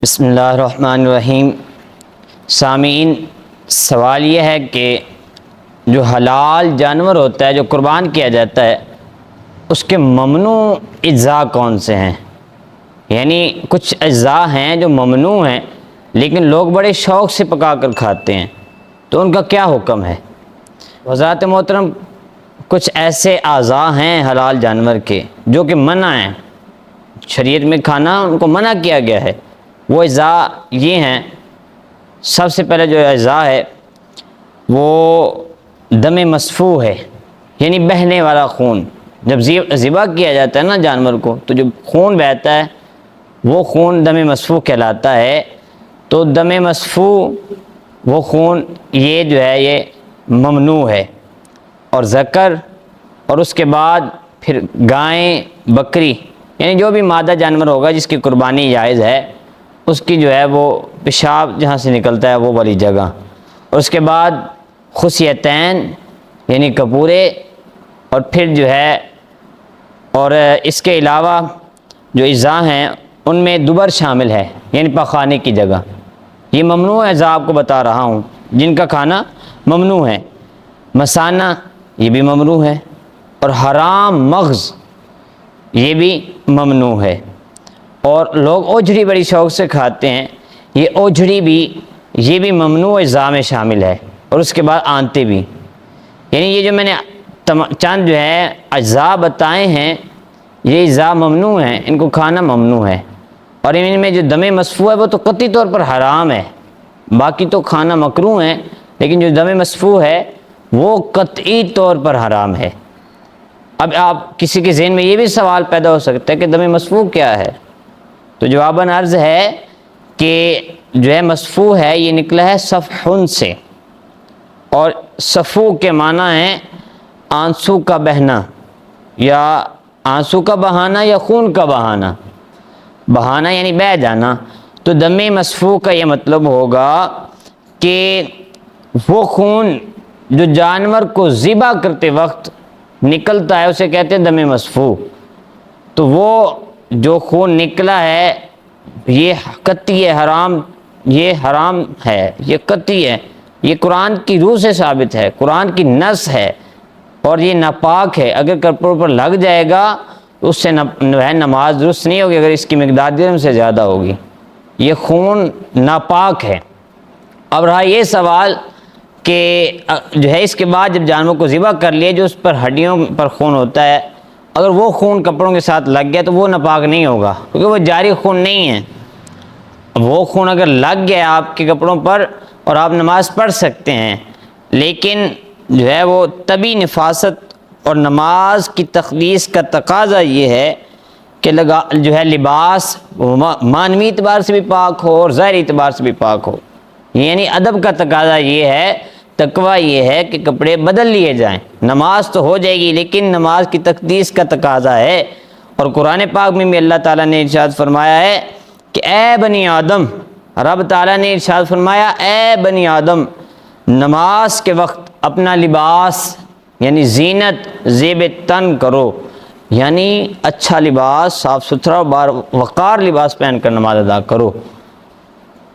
بسم اللہ الرحمن الرحیم۔ سامعین، سوال یہ ہے کہ جو حلال جانور ہوتا ہے جو قربان کیا جاتا ہے اس کے ممنوع اجزاء کون سے ہیں؟ یعنی کچھ اجزاء ہیں جو ممنوع ہیں لیکن لوگ بڑے شوق سے پکا کر کھاتے ہیں، تو ان کا کیا حکم ہے؟ حضرات محترم، کچھ ایسے اعضاء ہیں حلال جانور کے جو کہ منع ہیں، شریعت میں کھانا ان کو منع کیا گیا ہے۔ وہ اجزاء یہ ہیں، سب سے پہلے جو اجزاء ہے وہ دم مسفوح ہے، یعنی بہنے والا خون۔ جب ذبح کیا جاتا ہے نا جانور کو، تو جو خون بہتا ہے وہ خون دم مسفوح کہلاتا ہے۔ تو دم مسفوح وہ خون یہ جو ہے یہ ممنوع ہے، اور ذکر اور اس کے بعد پھر گائیں، بکری، یعنی جو بھی مادہ جانور ہوگا جس کی قربانی جائز ہے، اس کی جو ہے وہ پیشاب جہاں سے نکلتا ہے وہ والی جگہ، اور اس کے بعد خصیتین یعنی کپورے، اور پھر جو ہے اور اس کے علاوہ جو اجزاء ہیں ان میں دبر شامل ہے، یعنی پخانے کی جگہ۔ یہ ممنوع اجزاء آپ کو بتا رہا ہوں جن کا کھانا ممنوع ہے۔ مثانہ یہ بھی ممنوع ہے، اور حرام مغز یہ بھی ممنوع ہے۔ اور لوگ اوجھڑی بڑی شوق سے کھاتے ہیں، یہ اوجھڑی بھی یہ بھی ممنوع اجزاء میں شامل ہے، اور اس کے بعد آنتے بھی۔ یعنی یہ جو میں نے چند جو ہے اجزاء بتائے ہیں یہ اجزاء ممنوع ہیں، ان کو کھانا ممنوع ہے، اور ان میں جو دم مسفوح ہے وہ تو قطعی طور پر حرام ہے، باقی تو کھانا مکروہ ہے، لیکن جو دم مسفوح ہے وہ قطعی طور پر حرام ہے۔ اب آپ کسی کے ذہن میں یہ بھی سوال پیدا ہو سکتا ہے کہ دم مسفوح کیا ہے؟ تو جواباً عرض ہے کہ جو ہے مسفوح ہے یہ نکلا ہے صفحن سے، اور صفو کے معنی ہے آنسو کا بہنا، یا آنسو کا بہانا یا خون کا بہانا۔ بہانا یعنی بہہ جانا، تو دم مسفوح کا یہ مطلب ہوگا کہ وہ خون جو جانور کو ذبح کرتے وقت نکلتا ہے اسے کہتے ہیں دم مسفوح۔ تو وہ جو خون نکلا ہے یہ قطعی حرام، یہ حرام ہے، یہ قطعی ہے، یہ قرآن کی روح سے ثابت ہے، قرآن کی نص ہے، اور یہ ناپاک ہے۔ اگر کپڑوں پر لگ جائے گا تو اس سے نماز درست نہیں ہوگی اگر اس کی مقدار درہم سے زیادہ ہوگی۔ یہ خون ناپاک ہے۔ اب رہا یہ سوال کہ جو ہے اس کے بعد جب جانور کو ذبح کر لیا، جو اس پر ہڈیوں پر خون ہوتا ہے، اگر وہ خون کپڑوں کے ساتھ لگ گیا تو وہ ناپاک نہیں ہوگا، کیونکہ وہ جاری خون نہیں ہے۔ وہ خون اگر لگ گیا آپ کے کپڑوں پر اور آپ نماز پڑھ سکتے ہیں، لیکن جو ہے وہ طبی نفاست اور نماز کی تقدیس کا تقاضا یہ ہے کہ جو ہے لباس معنوی اعتبار سے بھی پاک ہو اور ظاہری اعتبار سے بھی پاک ہو۔ یعنی ادب کا تقاضا یہ ہے، تقویٰ یہ ہے کہ کپڑے بدل لیے جائیں۔ نماز تو ہو جائے گی لیکن نماز کی تقدیس کا تقاضا ہے، اور قرآن پاک میں بھی اللہ تعالیٰ نے ارشاد فرمایا ہے کہ اے بنی آدم، رب تعالیٰ نے ارشاد فرمایا اے بنی آدم، نماز کے وقت اپنا لباس یعنی زینت زیب تن کرو، یعنی اچھا لباس، صاف ستھرا وقار لباس پہن کر نماز ادا کرو۔